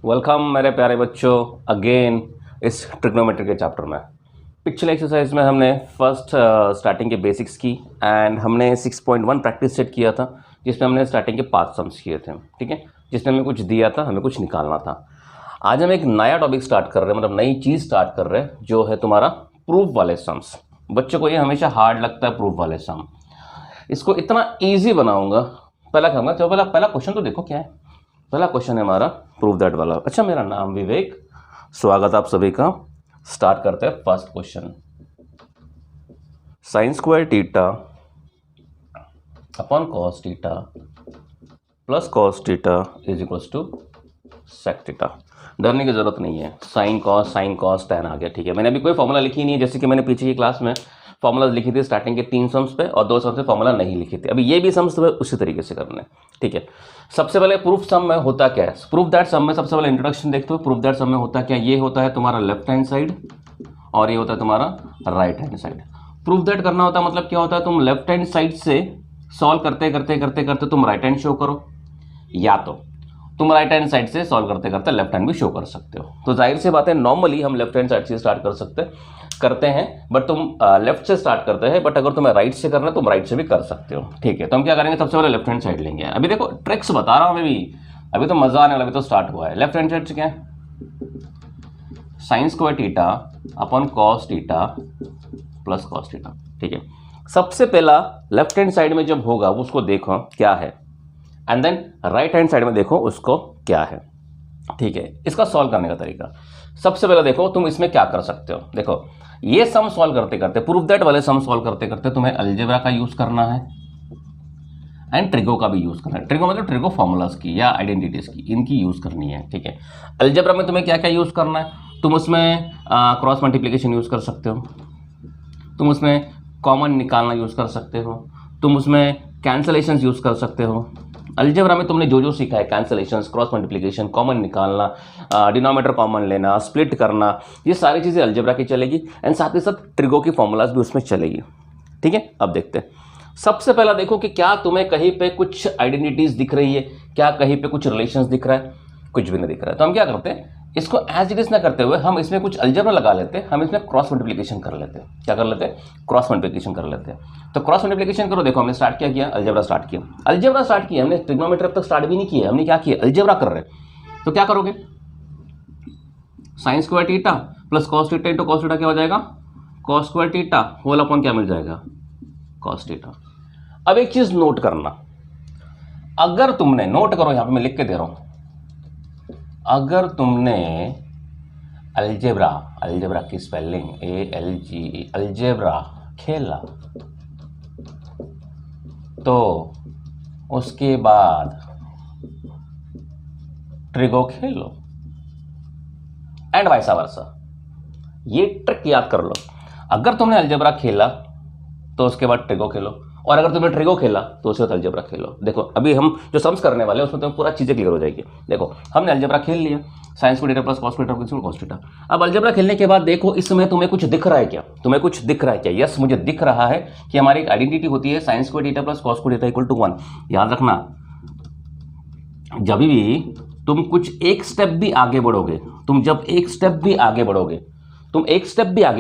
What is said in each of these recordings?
Welcome मेरे प्यारे बच्चों अगेन इस ट्रिग्नोमेट्री के चैप्टर में। पिछले एक्सरसाइज में हमने फर्स्ट स्टार्टिंग के बेसिक्स की एंड हमने 6.1 प्रैक्टिस सेट किया था जिसमें हमने स्टार्टिंग के 5 सम्स किए थे, ठीक है, जिसमें हमें कुछ दिया था, हमें कुछ निकालना था। आज हम एक नया टॉपिक स्टार्ट कर रहे हैं, मतलब नई चीज़ स्टार्ट कर रहे हैं जो है तुम्हारा प्रूफ वाले सम्स। बच्चों को ये हमेशा हार्ड लगता है प्रूफ वाले सम, इसको इतना ईजी बनाऊंगा। पहला कहूँगा तो पहला क्वेश्चन तो देखो क्या है। पहला क्वेश्चन है हमारा प्रूफ दैट वाला। अच्छा, मेरा नाम विवेक, स्वागत आप सभी का। स्टार्ट करते हैं first question. Sine square theta upon cos theta plus cos theta is equals to sec theta. डरने की जरूरत नहीं है, साइन कॉस टैन आ गया, ठीक है। मैंने अभी कोई फॉर्मूला लिखी नहीं है, जैसे कि मैंने पीछे की क्लास में फॉर्मूला लिखी थी स्टार्टिंग के 3 सम्स पे और 2 सम्स पे फॉर्मूला नहीं लिखी थी। अभी ये भी सम्स उसी तरीके से करने, ठीक है। सबसे पहले प्रूफ सम में होता क्या है, प्रूफ दैट सम में सबसे पहले इंट्रोडक्शन देखते हो। प्रूफ दैट सम में होता क्या, ये होता है तुम्हारा लेफ्ट हैंड साइड और ये होता है तुम्हारा right hand side. Proof that करना होता है मतलब क्या होता है, तुम लेफ्ट हैंड साइड से सॉल्व करते करते करते करते तुम राइट हैंड शो करो, या तो तुम राइट हैंड साइड से सॉल्व करते करते लेफ्ट हैंड भी शो कर सकते हो। तो जाहिर सी बात है, नॉर्मली हम लेफ्ट हैंड साइड से स्टार्ट करते हैं, बट तुम लेफ्ट से स्टार्ट करते हैं, बट अगर तुम्हें राइट से करना है तुम राइट से भी कर सकते हो, ठीक है। तो हम क्या करेंगे, सबसे पहले लेफ्ट हैंड साइड लेंगे। अभी देखो ट्रिक्स बता रहा हूँ मैं भी, अभी तो मजा आने वाला, अभी तो स्टार्ट हुआ है। लेफ्ट हैंड साइड से क्या है, sine square theta upon cos theta plus cos theta, ठीक है। सबसे पहला लेफ्ट हैंड साइड में जब होगा उसको देखो क्या है, and then right hand side में देखो उसको क्या है, ठीक है। इसका सॉल्व करने का तरीका, सबसे पहले देखो तुम इसमें क्या कर सकते हो। देखो ये सम सॉल्व करते करते, प्रूफ दैट वाले सम सॉल्व करते करते तुम्हें अलजेब्रा का यूज करना है एंड ट्रिगो का भी यूज करना है। ट्रिगो मतलब ट्रिगो फॉर्मूलाज की या आइडेंटिटीज की, इनकी यूज करनी है, ठीक है। अलजेब्रा में तुम्हें क्या क्या यूज करना है, तुम उसमें क्रॉस मल्टीप्लिकेशन यूज कर सकते हो, तुम उसमें कॉमन निकालना यूज कर सकते हो, तुम उसमें कैंसलेशन यूज कर सकते हो। अलजेब्रा में तुमने जो जो सीखा है, कैंसलेशंस, क्रॉस मल्टीप्लिकेशन, कॉमन निकालना, डिनोमिनेटर कॉमन लेना, स्प्लिट करना, ये सारी चीज़ें अलजेब्रा की चलेगी एंड साथ ही साथ ट्रिगो की फॉर्मूलाज भी उसमें चलेगी, ठीक है। अब देखते हैं, सबसे पहला देखो कि क्या तुम्हें कहीं पे कुछ आइडेंटिटीज दिख रही है, क्या कहीं पे कुछ रिलेशंस दिख रहा है, कुछ भी नहीं दिख रहा है। तो हम क्या करते हैं, इसको एज इट इज ना करते हुए हम इसमें कुछ अलजेब्रा लगा लेते हैं, हम इसमें क्रॉस मल्टीप्लिकेशन कर लेते हैं। क्या कर लेते हैं, क्रॉस मल्टीप्लिकेशन कर लेते हैं। तो क्रॉस मल्टीप्लिकेशन करो, देखो हमने स्टार्ट क्या किया, अलजेब्रा स्टार्ट किया, हमने ट्रिग्नोमेट्री अब तक स्टार्ट भी नहीं किया, हमने क्या किया, अलजेब्रा कर रहे हैं। तो क्या करोगे, sine square theta plus cos theta into cos theta क्या हो जाएगा, cos square theta whole upon क्या मिल जाएगा, कॉस थीटा। अब एक चीज नोट करना, अगर तुमने, नोट करो यहां पे मैं लिख के दे रहा हूं, अगर तुमने अलजेब्रा की स्पेलिंग ALGE अलजेब्रा खेला तो उसके बाद trigo Khelo and vice versa. ये ट्रिक याद कर लो, अगर तुमने अलजेब्रा खेला तो उसके बाद ट्रिगो खेलो, और अगर तुमने ट्रिगो खेला तो उसके बाद अलजेब्रा खेलो। देखो अभी हम जो सम्स करने वाले हैं उसमें तुम्हें पूरा चीजें क्लियर हो जाएगी। देखो हमने अलजेब्रा खेल लिया, sign square theta plus cos theta plus cos theta. अब अलजेब्रा खेलने के बाद देखो इसमें तुम्हें कुछ दिख रहा है क्या, तुम्हें कुछ दिख रहा है क्या? यस, मुझे दिख रहा है कि हमारी एक आइडेंटिटी होती है sine square theta plus cos theta equal to 1। याद रखना, जब भी तुम कुछ एक स्टेप भी आगे बढ़ोगे, तुम जब एक स्टेप भी आगे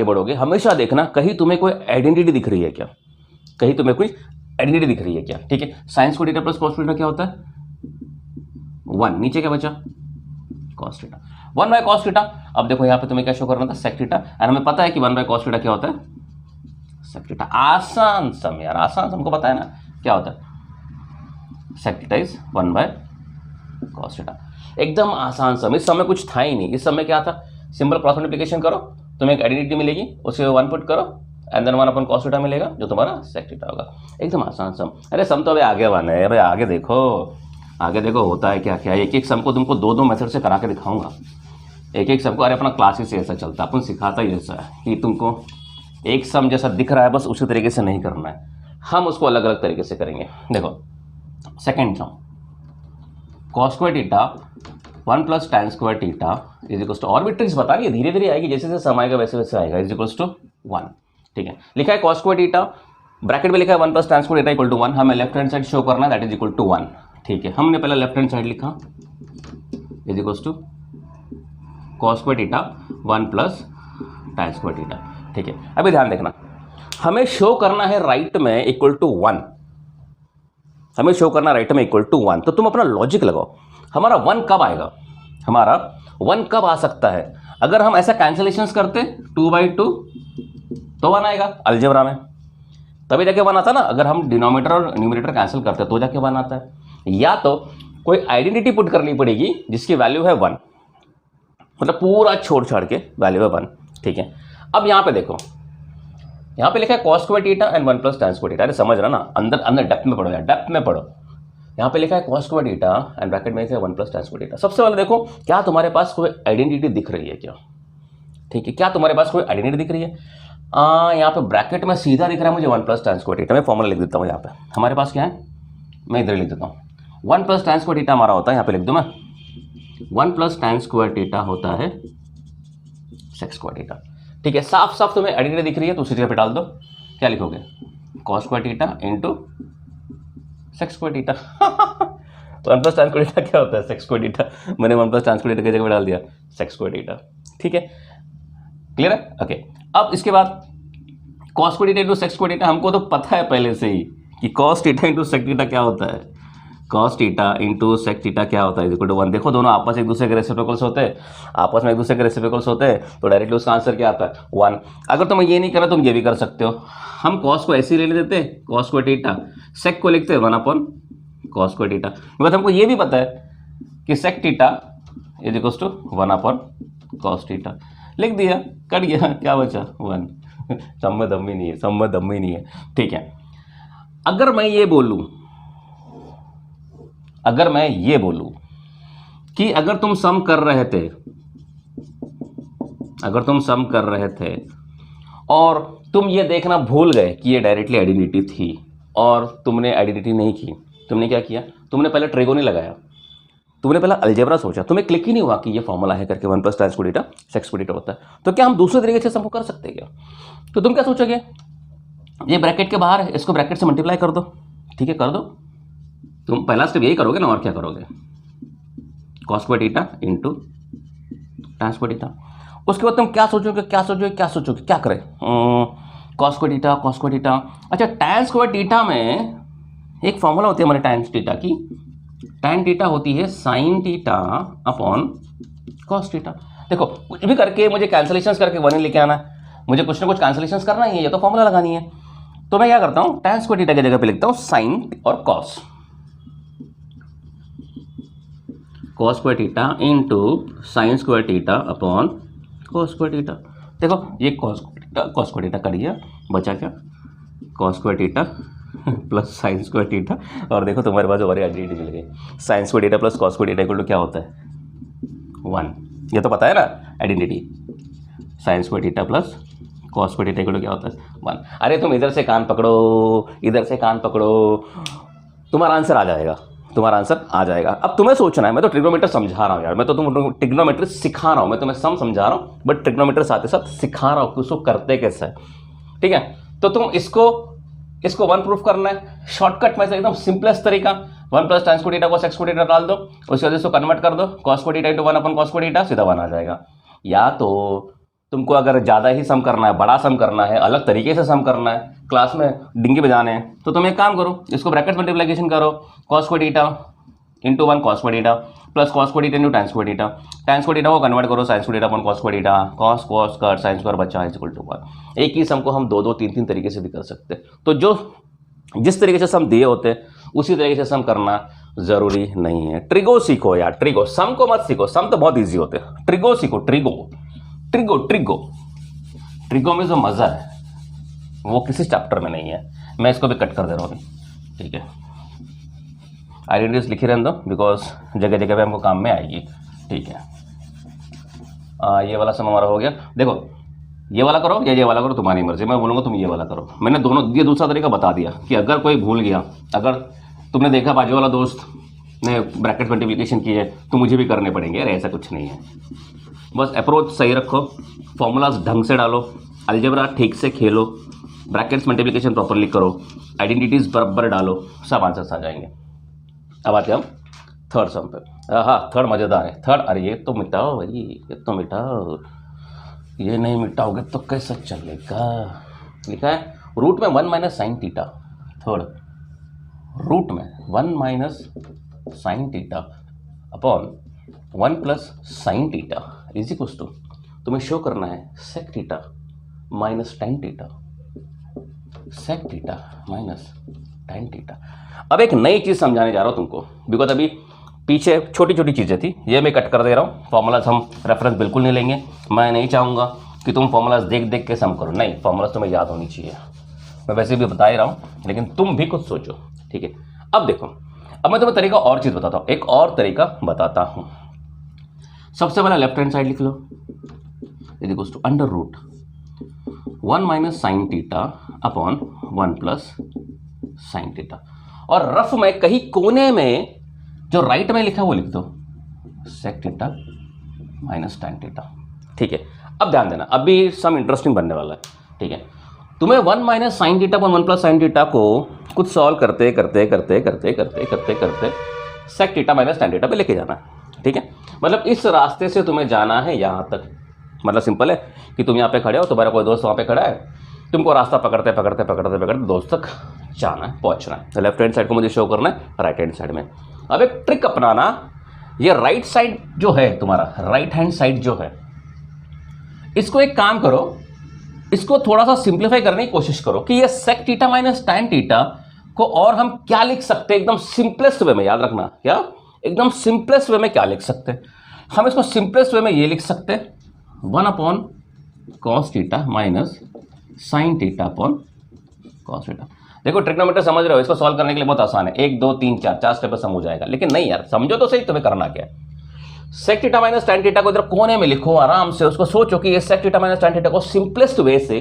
बढ़ोगे, हमेशा देखना कहीं तुम्हें कोई आइडेंटिटी दिख रही है क्या, कहीं तुम्हें कोई आइडेंटिटी दिख रही है क्या, ठीक है। Sine square theta plus cos theta क्या होता है, 1, नीचे क्या बचा, cos theta, 1 by cos theta. अब देखो यहाँ पे तुम्हें क्या शो करना था, सेक थीटा, और हमें पता है कि 1 बाय कॉस थीटा क्या होता है, सेक थीटा। आसान सम यार, आसान सम को पता है ना क्या होता है, sec theta is 1 by cos theta, एकदम आसान सम। इस समय कुछ था ही नहीं, इस समय क्या था, सिंपल क्रॉस मल्टीप्लिकेशन करो, तुम्हें एक आइडेंटिटी मिलेगी, उसके 1 पुट करो and then 1 upon cos theta मिलेगा जो तुम्हारा सेक थीटा होगा। एकदम आसान सम। अरे सम तो अभी आगे वाला है भाई, आगे देखो होता है क्या क्या। एक एक सम को तुमको 2 मेथड से करा के दिखाऊंगा, एक एक सम को। अरे अपना क्लासेस से ऐसा चलता है, अपन सिखाता ही ऐसा है कि तुमको एक सम जैसा दिख रहा है बस उसी तरीके से नहीं करना है, हम उसको अलग अलग तरीके से करेंगे। देखो second sum, cos square theta 1 plus tan square theta is equals to, और भी ट्रिक्स बता रही है, धीरे धीरे आएगी, जैसे जैसे समय आएगा वैसे वैसे आएगा, इज इक्वल्स टू 1, ठीक है। लिखा है कॉस स्क्वायर थीटा, ब्रैकेट में लिखा है 1 plus tan square theta equal to 1, हमें लेफ्ट हैंड साइड शो करना है, दैट इज इक्वल टू 1, ठीक है। हमने पहले लेफ्ट हैंड साइड लिखा is equals to cos square theta 1 plus tan square theta. ठीक है, अभी ध्यान देखना, हमें शो करना है राइट में इक्वल टू 1, हमें शो करना राइट में इक्वल टू 1। तो तुम अपना लॉजिक लगाओ, हमारा 1 कब आएगा, हमारा 1 कब आ सकता है? अगर हम ऐसा कैंसिलेशंस करते 2/2 तो 1 आएगा अलजेब्रा में, तभी जाके 1 आता ना। अगर हम डिनोमिनेटर और न्यूमरेटर कैंसिल करते हैं तो जाके 1 आता है। या तो कोई आइडेंटिटी पुट करनी पड़ेगी जिसकी वैल्यू है 1, मतलब पूरा छोड़ छाड़ के वैल्यू है 1। ठीक है, अब यहाँ पे देखो, यहाँ पे लिखा है cos square theta and 1 plus tan square theta. अरे समझ रहा ना, अंदर अंदर डेप्थ में पढ़ो यार, डेप्थ में पढ़ो। यहाँ पे लिखा है cos square theta and bracket में है 1 प्लस tan स्क्वायर थीटा। सबसे पहले देखो, क्या तुम्हारे पास कोई आइडेंटिटी दिख रही है क्या? ठीक है, क्या तुम्हारे पास कोई आइडेंटिटी दिख रही है? यहाँ पे ब्रैकेट में सीधा दिख रहा है मुझे 1 प्लस tan स्क्वायर थीटा। मैं फॉर्मूला लिख देता हूँ यहाँ पे, हमारे पास क्या है, मैं इधर लिख देता हूँ। 1 प्लस tan स्क्वायर थीटा हमारा होता है, यहाँ पे लिख दूँ मैं, 1 प्लस tan स्क्वायर थीटा होता है sec स्क्वायर थीटा। ठीक है, साफ साफ तुम्हें आइडेंटिटी दिख रही है तो उसी जगह पे डाल दो। क्या लिखोगे, cos square theta into sec square theta. तो 1 प्लस tan स्क्वायर थीटा क्या होता है, sec स्क्वायर थीटा। मैंने 1 प्लस tan स्क्वायर थीटा की जगह पे डाल दिया sec स्क्वायर थीटा। ठीक है, क्लियर है? ओके, अब इसके बाद cos square theta into sec square theta, हमको तो पता है पहले से ही कि cos theta into sec theta क्या होता है, cos theta into sec theta क्या होता है, इक्वल टू 1। देखो दोनों आपस एक दूसरे के रेसिप्रोकल्स होते हैं, आपस में एक दूसरे के रेसिप्रोकल्स होते हैं, तो डायरेक्टली उसका आंसर क्या आता है 1। अगर तुम ये नहीं करना तुम ये भी कर सकते हो, हम cos को ऐसे ही ले लेते हैं cos स्क्वायर थीटा, sec को लिखते हैं 1/cos स्क्वायर थीटा। बिकॉज हमको ये भी पता है कि sec theta is equal to 1/cos theta. लिख दिया, कट गया, क्या बचा 1। सब में दम ही नहीं है, सब में दम ही नहीं है। ठीक है, अगर मैं ये बोलूं, अगर मैं ये बोलूं कि अगर तुम सम कर रहे थे, अगर तुम सम कर रहे थे और तुम ये देखना भूल गए कि ये डायरेक्टली आइडेंटिटी थी और तुमने आइडेंटिटी नहीं की, तुमने क्या किया, तुमने पहले ट्रिगोनी लगाया, तुमने पहले अलजेब्रा सोचा, तुम्हें क्लिक ही नहीं हुआ कि ये फॉर्मूला है करके 1 plus tan square theta sec square theta होता है। तो क्या हम दूसरे तरीके से सम को कर सकते हैं क्या? तो तुम क्या सोचोगे, ये ब्रैकेट के बाहर है, इसको ब्रैकेट से मल्टीप्लाई कर दो। ठीक है, कर दो, तुम पहला स्टेप यही करोगे ना, और क्या करोगे, cos square theta into tan square theta. उसके बाद तुम क्या सोचोगे, क्या सोचोगे, क्या सोचोगे, क्या करें, cos square theta, cos square theta. अच्छा, tan स्क्वायर थीटा में एक फॉर्मूला होती है हमारे tan थीटा की, tan थीटा होती है sin theta upon cos theta. देखो कुछ भी करके मुझे कैंसिलेशंस करके 1 लेके आना है, मुझे कुछ ना कुछ कैंसिलेशंस करना ही है, या तो फॉर्मूला लगानी है। तो मैं क्या करता हूँ, tan स्क्वायर थीटा की जगह पे लिखता हूँ sin और cos square theta into sine square theta upon cos square theta. देखो ये cos स्क्वायर थीटा कर दिया, बचा क्या, cos square theta plus sine square theta. और देखो तुम्हारे पास हमारी आइडेंटिटी मिल गई, sine square theta plus cos square theta equal to क्या होता है 1। ये तो पता है ना identity, sine square theta plus cos square theta equal to क्या होता है 1। अरे तुम इधर से कान पकड़ो, इधर से कान पकड़ो, तुम्हारा आंसर आ जाएगा, तुम्हारा आंसर आ जाएगा। अब तुम्हें सोचना है, मैं तो ट्रिग्नोमेट्री समझा रहा हूँ यार, मैं तो तुम ट्रिग्नोमेट्री सिखा रहा हूँ, मैं तुम्हें सम समझा रहा हूँ, बट ट्रिग्नोमेट्री साथ ही साथ सिखा रहा हूँ कि उसको करते कैसे है। ठीक है, तो तुम इसको 1 प्रूफ करना है, शॉर्टकट में से एकदम सिंपलेस्ट तरीका, 1 प्लस tan स्क्वायर थीटा को sec स्क्वायर थीटा डाल दो, उसके वजह से कन्वर्ट कर दो, cos square theta into 1/cos square theta, सीधा 1 आ जाएगा। या तो तुमको अगर ज़्यादा ही सम करना है, बड़ा सम करना है, अलग तरीके से सम करना है, क्लास में डिंगे बजाने हैं, तो तुम एक काम करो, इसको ब्रैकेट मल्टीप्लिकेशन करो, cos square theta into 1 cos square theta plus cos square theta into tan square theta, tan square theta को कन्वर्ट करो sin square theta upon cos square theta, cos कर sin स्क्वायर बचा है equal to 1। एक ही सम को हम 2 3 तरीके से भी कर सकते हैं। तो जो जिस तरीके से सम दिए होते हैं उसी तरीके से सम करना जरूरी नहीं है। ट्रिगो सीखो यार, ट्रिगो, सम को मत सीखो, सम तो बहुत ईजी होते हैं, ट्रिगो सीखो, ट्रिगो ट्रिगो ट्रिगो ट्रिगो में जो मजा है वो किसी चैप्टर में नहीं है। मैं इसको भी कट कर दे रहा हूँ, ठीक है, आइडेंटिटीज लिखी रहने दो, बिकॉज जगह जगह पे हमको काम में आएगी। ठीक है, ये वाला सम हमारा हो गया। देखो ये वाला करो या ये वाला करो, तुम्हारी मर्जी, मैं बोलूँगा तुम ये वाला करो। मैंने दोनों ये दूसरा तरीका बता दिया कि अगर कोई भूल गया, अगर तुमने देखा बाजू वाला दोस्त ने ब्रैकेट मल्टीप्लिकेशन की है तो मुझे भी करने पड़ेंगे, अरे ऐसा कुछ नहीं है। बस अप्रोच सही रखो, फॉर्मूलाज ढंग से डालो, अलजेब्रा ठीक से खेलो, ब्रैकेट्स मल्टीप्लिकेशन प्रॉपरली करो, आइडेंटिटीज़ बराबर डालो, सब आंसर्स आ जाएंगे। अब आते हैं हम थर्ड सम पे, हाँ थर्ड मज़ेदार है, थर्ड। अरे ये तो मिटाओ भाई, ये तो मिटाओ, ये नहीं मिटाओगे तो कैसा चलेगा। लिखा है रूट में 1 minus sine theta, third root में 1 minus sine theta upon 1 plus sine theta is equals to, तुम्हें शो करना है sec theta minus tan theta, sec theta minus tan theta. अब एक नई चीज़ समझाने जा रहा हूँ तुमको, बिकॉज अभी पीछे छोटी छोटी चीज़ें थी, ये मैं कट कर दे रहा हूँ। फॉर्मूलाज हम रेफरेंस बिल्कुल नहीं लेंगे, मैं नहीं चाहूँगा कि तुम फॉर्मूलाज देख देख के सम करो, नहीं, फॉर्मूलाज तुम्हें याद होनी चाहिए। मैं वैसे भी बता ही रहा हूँ, लेकिन तुम भी कुछ सोचो, ठीक है। अब देखो, अब मैं तुम्हें तरीका और चीज़ बताता हूँ, एक और तरीका बताता हूँ। सबसे पहले लेफ्ट हैंड साइड लिख लो, is equals to under root 1 minus sine theta upon 1 plus sine theta, और रफ में कहीं कोने में जो राइट में लिखा है वो लिख दो sec theta minus tan theta, ठीक है। अब ध्यान देना, अभी सम इंटरेस्टिंग बनने वाला है, ठीक है। तुम्हें 1 minus sine theta upon 1 plus sine theta को कुछ सॉल्व करते करते करते करते करते करते करते sec theta minus tan theta पे लेके जाना है, ठीक है। मतलब इस रास्ते से तुम्हें जाना है यहाँ तक, मतलब सिंपल है कि तुम यहाँ पे खड़े हो, तुम्हारा कोई दोस्त वहाँ पे खड़ा है, तुमको रास्ता पकड़ते पकड़ते पकड़ते पकड़ते दोस्त तक जाना है, पहुँचना है। तो लेफ्ट हैंड साइड को मुझे शो करना है राइट हैंड साइड में। अब एक ट्रिक अपनाना, ये राइट साइड जो है तुम्हारा, राइट हैंड साइड जो है, इसको एक काम करो, इसको थोड़ा सा सिंप्लीफाई करने की कोशिश करो कि ये sec theta minus tan theta को और हम क्या लिख सकते हैं एकदम सिंपलेस्ट वे में। याद रखना, क्या एकदम सिंपलेस्ट वे में क्या लिख सकते हैं हम, इसको सिंपलेस्ट वे में ये लिख सकते हैं 1 upon cos theta minus sine theta upon cos theta. देखो ट्रिग्नोमेट्री समझ रहे हो, इसको सॉल्व करने के लिए बहुत आसान है, 1 2 3 4 4 स्टेप पे सम हो जाएगा। लेकिन नहीं यार, समझो तो सही तुम्हें करना क्या है। Sec theta minus tan theta को इधर कोने में लिखो आराम से, उसको सोचो कि ये sec theta minus tan theta को सिंपलेस्ट वे से,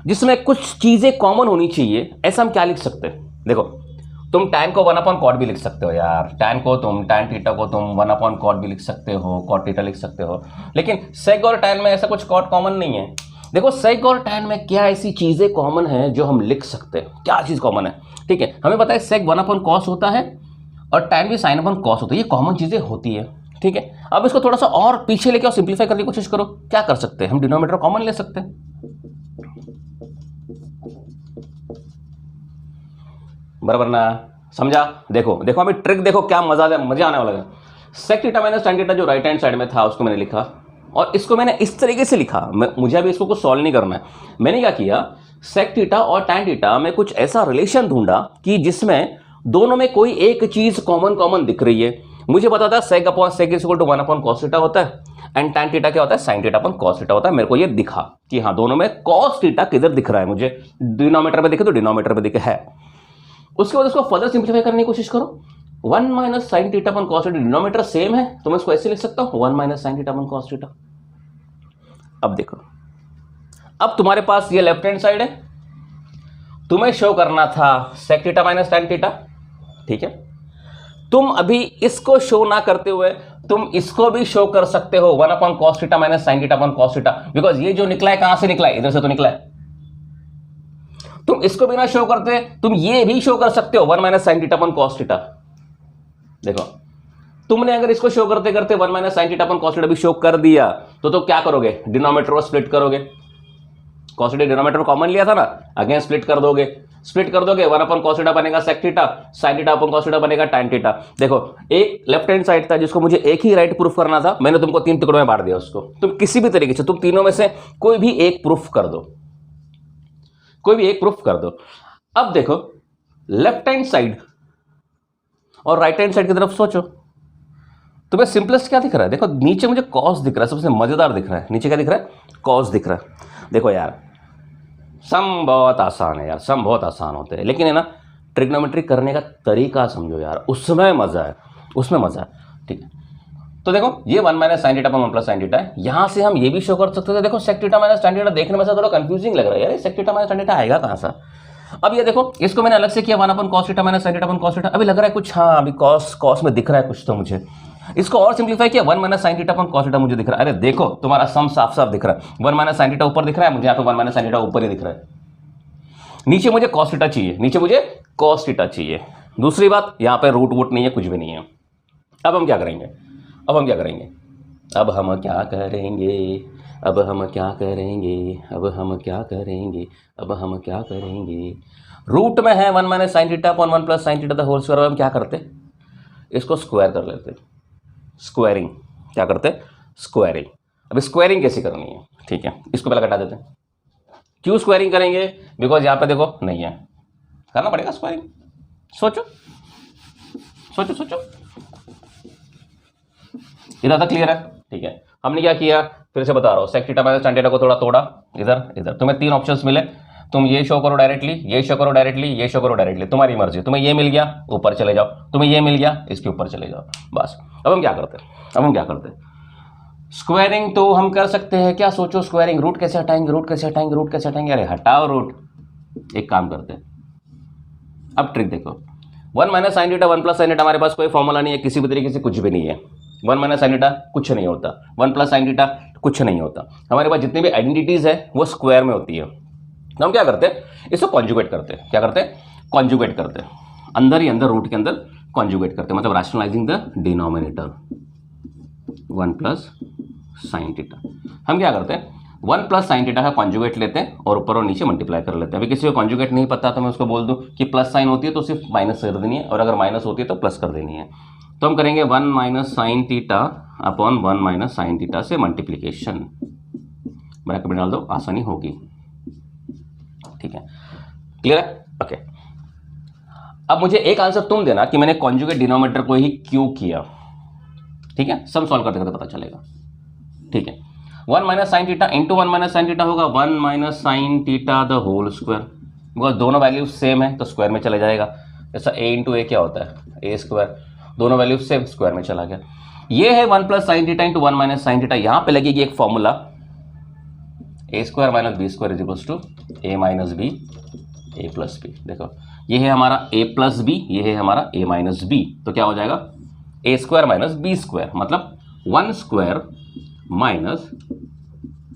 जिसमें कुछ चीजें कॉमन होनी चाहिए, ऐसा हम क्या लिख सकते हैं। देखो तुम टैन को 1 अपॉन कॉट भी लिख सकते हो यार, टैन को तुम टैन थीटा को तुम 1 अपॉन कॉट भी लिख सकते हो, कॉट थीटा लिख सकते हो, लेकिन सेक और टैन में ऐसा कुछ कॉट कॉमन नहीं है। देखो सेक और टैन में क्या ऐसी चीजें कॉमन है जो हम लिख सकते हैं, क्या चीज कॉमन है, ठीक है। हमें पता है सेक 1 अपॉन कॉस होता है और टैन भी साइन अपॉन कॉस होता है, ये कॉमन चीजें होती है, ठीक है। अब इसको थोड़ा सा और पीछे लेके और सिंप्लीफाई करने की कोशिश करो, क्या कर सकते हैं हम, डिनोमिनेटर कॉमन ले सकते हैं, बराबर ना, समझा। देखो देखो अभी ट्रिक देखो, क्या मजा आने वाला है। Sec theta minus tan theta जो राइट हैंड साइड में था उसको मैंने लिखा, और इसको मैंने इस तरीके से लिखा, मुझे अभी इसको कुछ सॉल्व नहीं करना है। मैंने क्या किया, सेक थीटा और टैन थीटा में कुछ ऐसा रिलेशन ढूंढा कि जिसमें दोनों में कोई एक चीज कॉमन दिख रही है। मुझे पता था sec upon sec is equal to 1 upon cos theta होता है, एंड टैन थीटा क्या होता है, sine theta upon cos theta होता है। मेरे को ये दिखा कि हाँ दोनों में कॉस थीटा किधर दिख रहा है, मुझे डिनोमिनेटर पे दिखे तो डिनोमिनेटर पे दिखे है। उसके बाद इसको फर्दर सिंप्लीफाई करने की कोशिश करो, 1 minus sine theta upon cos theta, denominator same है तो मैं इसको ऐसे लिख सकता हूँ 1 minus sine theta upon cos theta. अब देखो, अब तुम्हारे पास ये लेफ्ट हैंड साइड है, तुम्हें शो करना था sec theta minus tan theta, ठीक है। तुम अभी इसको शो ना करते हुए तुम इसको भी शो कर सकते हो 1 upon cos theta minus sine theta upon cos theta, because ये जो निकला है कहां से निकला है, इधर से तो निकला है। तुम इसको भी ना शो करते तुम ये भी शो कर सकते हो 1 minus sine theta upon cos theta. देखो तुमने अगर इसको शो करते करते 1 minus sine theta upon cos theta भी शो कर दिया तो क्या करोगे, डिनोमिनेटर को स्प्लिट करोगे, कॉस थीटा डिनोमिनेटर कॉमन लिया था ना, अगेन स्प्लिट कर दोगे 1 अपॉन कॉस थीटा बनेगा sec theta, sine theta upon cos theta बनेगा टैन थीटा। देखो एक लेफ्ट हैंड साइड था जिसको मुझे एक ही राइट प्रूफ करना था, मैंने तुमको 3 टुकड़ों में बांट दिया उसको, तुम किसी भी तरीके से तुम तीनों में से कोई भी एक प्रूफ कर दो, कोई भी एक प्रूफ कर दो। अब देखो लेफ्ट हैंड साइड और राइट हैंड साइड की तरफ सोचो, तुम्हें सिंपलेस्ट क्या दिख रहा है, देखो नीचे मुझे कॉस दिख रहा है, सबसे मजेदार दिख रहा है, नीचे क्या दिख रहा है, कॉस दिख रहा है। देखो यार सम बहुत आसान है यार, सम बहुत आसान होते हैं, लेकिन है ना ट्रिग्नोमेट्री करने का तरीका समझो यार, उसमें मजा है, उसमें मजा है, ठीक है। तो देखो ये 1 minus sine theta upon 1 plus sine theta है, यहां से हम ये भी शो कर सकते थे। देखो sec theta minus tan theta देखने में थोड़ा कंफ्यूजिंग लग रहा है यार, sec theta minus tan theta आएगा कहां से। अब ये देखो इसको मैंने अलग से किया 1 upon cos theta minus sine theta upon cos theta, अभी लग रहा है कुछ, हाँ अभी कॉस में दिख रहा है कुछ, तो मुझे इसको और सिंप्लीफाई किया 1 minus sine theta upon cos theta मुझे दिख रहा है। अरे देखो तुम्हारा सम साफ साफ दिख रहा है, 1 माइनस साइन थीटा ऊपर दिख रहा है, मुझे यहाँ पे 1 माइनस साइन थीटा ऊपर ही दिख रहा है, नीचे मुझे कॉस थीटा चाहिए, नीचे मुझे कॉस थीटा चाहिए। दूसरी बात यहाँ पे रूट वूट नहीं है, कुछ भी नहीं है। अब हम क्या करेंगे, अब हम क्या करेंगे, अब हम क्या करेंगे, अब हम क्या करेंगे, अब हम क्या करेंगे, अब हम क्या करेंगे। रूट में है 1 minus sine theta upon 1 plus sine theta the whole square. हम क्या करते, इसको स्क्वायर कर लेते, स्क्वायरिंग। क्या करते, स्क्वायरिंग। अब स्क्वायरिंग कैसे करनी है, ठीक है, इसको पहले घटा देते हैं। क्यों स्क्वायरिंग करेंगे, बिकॉज यहाँ पे देखो नहीं है, करना पड़ेगा स्क्वायरिंग। सोचो सोचो सोचो, इधर तक क्लियर है, ठीक है। हमने क्या किया, फिर से बता रहा हूँ, sec theta minus tan theta को थोड़ा तोड़ा, इधर इधर। तुम्हें 3 ऑप्शंस मिले, तुम ये शो करो डायरेक्टली, ये शो करो डायरेक्टली, ये शो करो डायरेक्टली, तुम्हारी मर्जी। तुम्हें ये मिल गया, ऊपर चले जाओ, तुम्हें ये मिल गया, इसके ऊपर चले जाओ, बस। अब हम क्या करते हैं, अब हम क्या करते हैं, स्क्वायरिंग तो हम कर सकते हैं। क्या सोचो, स्क्वायरिंग, रूट कैसे हटाएंगे, रूट कैसे हटाएंगे, रूट कैसे हटाएंगे, अरे हटाओ रूट। एक काम करते हैं, अब ट्रिक देखो। 1 minus sine theta 1 plus sine theta, हमारे पास कोई फॉर्मूला नहीं है, किसी भी तरीके से कुछ भी नहीं है। 1 माइनस साइन थीटा कुछ नहीं होता, 1 प्लस साइन थीटा कुछ नहीं होता। हमारे पास जितनी भी आइडेंटिटीज है वो स्क्वायर में होती है। तो हम क्या करते हैं, इसको कॉन्जुगेट करते हैं। क्या करते हैं, कॉन्जुगेट करते हैं, अंदर ही अंदर रूट के अंदर कॉन्जुगेट करते हैं, मतलब rationalising the denominator 1 plus sine theta. हम क्या करते हैं, 1 प्लस साइन थीटा का कॉन्जुगेट लेते हैं और ऊपर और नीचे मल्टीप्लाई कर लेते हैं। अभी किसी को कॉन्जुगेट नहीं पता तो मैं उसको बोल दूं कि प्लस साइन होती है तो सिर्फ माइनस कर देनी है, और अगर माइनस होती है तो प्लस कर देनी है। तो हम करेंगे 1 minus sine theta upon 1 minus sine theta से मल्टीप्लीकेशन, ब्रैकेट में डाल दो, आसानी होगी, ठीक है, क्लियर है, ओके। अब मुझे एक आंसर तुम देना कि मैंने कॉन्जुगेट डिनोमिनेटर को ही क्यों किया, ठीक है, सम सॉल्व करते करते पता चलेगा, ठीक है। 1 minus sine theta into 1 minus sine theta होगा 1 minus sine theta the whole square, because दोनों वैल्यूज सेम है तो स्क्वायर में चले जाएगा। जैसा a इंटू ए क्या होता है, ए स्क्वायर, दोनों वैल्यूज सेम, स्क्वायर में चला गया। ये है 1 plus sine theta into 1 minus sine theta. यहाँ पे लगेगी एक formula, A square minus B square is equals to A minus B A plus B. देखो ये है हमारा a प्लस बी, ये है हमारा a माइनस बी, तो क्या हो जाएगा a square minus B square, मतलब 1 square minus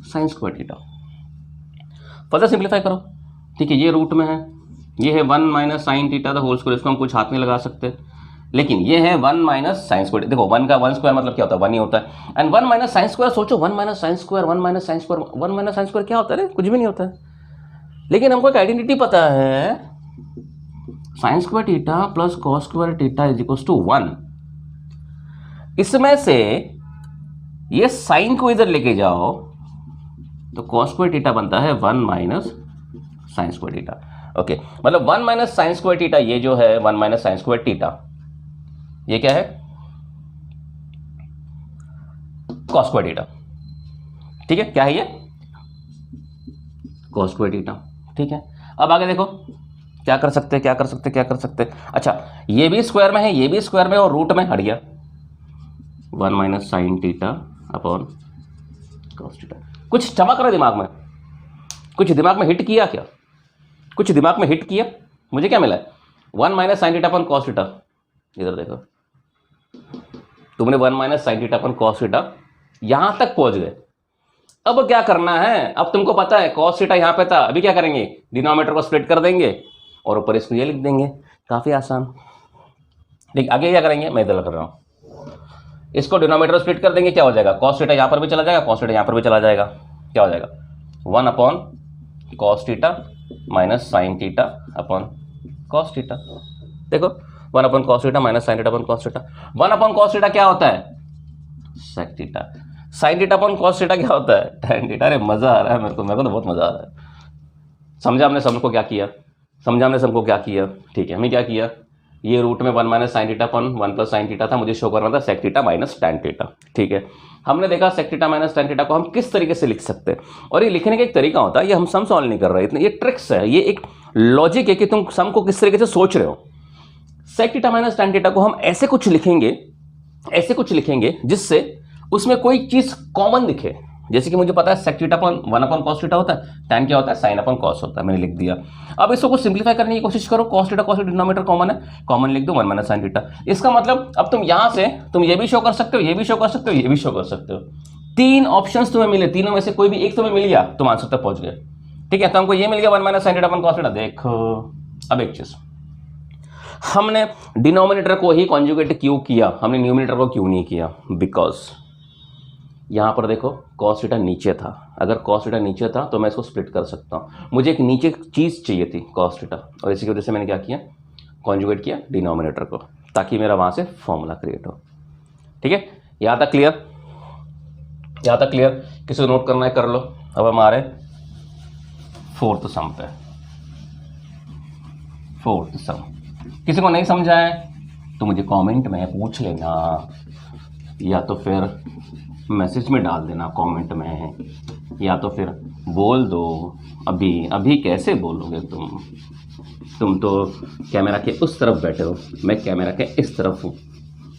sine square theta. Further simplify करो, ठीक है, ये रूट में है, ये है 1 minus sine theta the whole square, इसको हम कुछ हाथ नहीं लगा सकते, लेकिन ये है 1 माइनस साइन स्क्वायर। देखो 1 का 1 स्क्वायर मतलब क्या होता है, 1 ही होता है, एंड 1 माइनस साइन स्क्वायर, सोचो 1 minus sine square, 1 minus sine square, 1 minus sine square क्या होता है, कुछ भी नहीं होता है। लेकिन हमको एक आइडेंटिटी पता है, sine square theta plus cos square theta is equals to 1। इसमें से ये साइन को इधर लेके जाओ तो कॉस स्क्वायर थीटा बनता है 1 minus sine square theta, okay. मतलब 1 माइनस साइन स्क्वायर थीटा, ये जो है 1 माइनस साइन स्क्वायर थीटा, ये क्या है, कॉस स्क्वायर थीटा, ठीक है, क्या है ये, कॉस स्क्वायर थीटा, ठीक है। अब आगे देखो क्या कर सकते हैं, क्या कर सकते हैं, क्या कर सकते हैं। अच्छा ये भी स्क्वायर में है, ये भी स्क्वायर में, और रूट में हट गया, 1 minus sine theta upon cos theta. कुछ चमक रहा दिमाग में, कुछ दिमाग में हिट किया क्या, कुछ दिमाग में हिट किया, मुझे क्या मिला है, 1 minus sine theta upon cos theta. इधर देखो, तुमने 1 minus sine theta upon cos theta यहां तक पहुंच गए। अब क्या करना है, अब तुमको पता है कॉस थीटा यहां पे था, अभी क्या करेंगे, डिनोमिनेटर को स्प्लिट कर देंगे और ऊपर इसको ये लिख देंगे, काफी आसान। देखिए आगे क्या करेंगे, मैं इधर कर रहा हूं, इसको डिनोमिनेटर स्प्लिट कर देंगे, क्या हो जाएगा, कॉस थीटा यहां पर भी चला जाएगा, कॉस थीटा यहां पर भी चला जाएगा, क्या हो जाएगा 1 upon cos theta minus sine theta upon cos theta. देखो 1 upon cos theta minus sine theta upon cos theta. 1 upon cos theta क्या होता है, sec theta. Sine theta upon cos theta क्या होता है, tan थीटा। अरे मजा आ रहा है मेरे को तो बहुत मजा आ रहा है। समझा हमने सबको क्या किया, समझा हमने सबको क्या किया, ठीक है। हमने क्या किया, ये रूट में 1 minus sine theta upon 1 plus sine theta था, मुझे शो करना था sec theta minus tan theta, ठीक है। हमने देखा sec theta minus tan theta को हम किस तरीके से लिख सकते हैं, और ये लिखने का एक तरीका होता है, ये हम सम सॉल्व नहीं कर रहे इतने, ये ट्रिक्स है, ये एक लॉजिक है कि तुम सम को किस तरीके से सोच रहे हो। Sec theta minus tan theta को हम ऐसे कुछ लिखेंगे, ऐसे कुछ लिखेंगे जिससे उसमें कोई चीज कॉमन दिखे। जैसे कि मुझे पता है sec theta upon 1 upon cos theta होता है, टैन क्या होता है, साइन अपॉन कॉस होता है, मैंने लिख दिया। अब इसको कुछ सिंप्लीफाई करने की कोशिश करो, कॉस थीटा डिनोमिनेटर कॉमन है, कॉमन लिख दो 1 माइनस साइन थीटा। इसका मतलब अब तुम यहां से तुम ये भी शो कर सकते हो, ये भी शो कर सकते हो, ये भी शो कर सकते हो। 3 ऑप्शंस तुम्हें मिले, तीनों में से कोई भी एक तुम्हें मिल गया, तुम आंसर तक पहुंच गए, ठीक है। तो हमको ये मिल गया 1 minus sine theta upon cos theta. देखो अब एक चीज, हमने डिनोमिनेटर को ही कॉन्जुगेट क्यों किया, हमने न्यूमिनेटर को क्यों नहीं किया? बिकॉज यहाँ पर देखो कॉस थीटा नीचे था, अगर कॉस थीटा नीचे था तो मैं इसको स्प्लिट कर सकता हूँ, मुझे एक नीचे चीज़ चाहिए थी कॉस थीटा, और इसी की वजह से मैंने क्या किया, कॉन्जुगेट किया डिनोमिनेटर को, ताकि मेरा वहाँ से फॉर्मूला क्रिएट हो। ठीक है, यहाँ तक क्लियर? यहाँ तक क्लियर? किसी को नोट करना है कर लो। अब हमारे फोर्थ सम पे, फोर्थ सम किसी को नहीं समझा है तो मुझे कमेंट में पूछ लेना, या तो फिर मैसेज में डाल देना कमेंट में, या तो फिर बोल दो। अभी अभी कैसे बोलोगे तुम तो कैमरा के उस तरफ बैठे हो, मैं कैमरा के इस तरफ हूँ,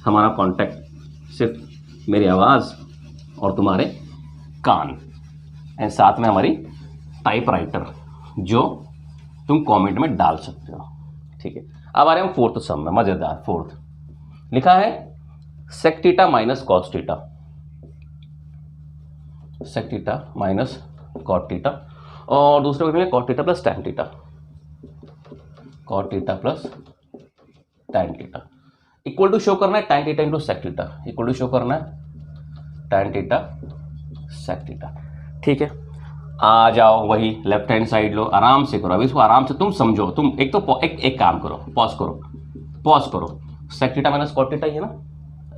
हमारा कांटेक्ट सिर्फ मेरी आवाज़ और तुम्हारे कान, एंड साथ में हमारी टाइपराइटर जो तुम कमेंट में डाल सकते हो। ठीक है, अब आ रहे हैं फोर्थ सम में, मज़ेदार। फोर्थ लिखा है sec theta minus cos theta, sec theta minus cot theta, और दूसरे को cot theta plus tan theta, cot theta plus tan theta equal to show करना है tan theta into sec theta, equal to show करना है tan theta sec theta. ठीक है, आ जाओ वही लेफ्ट हैंड साइड लो, आराम से करो, अभी इसको आराम से तुम समझो। तुम एक तो एक काम करो, पॉज करो, पॉज करो। Sec theta minus cot theta ही है ना,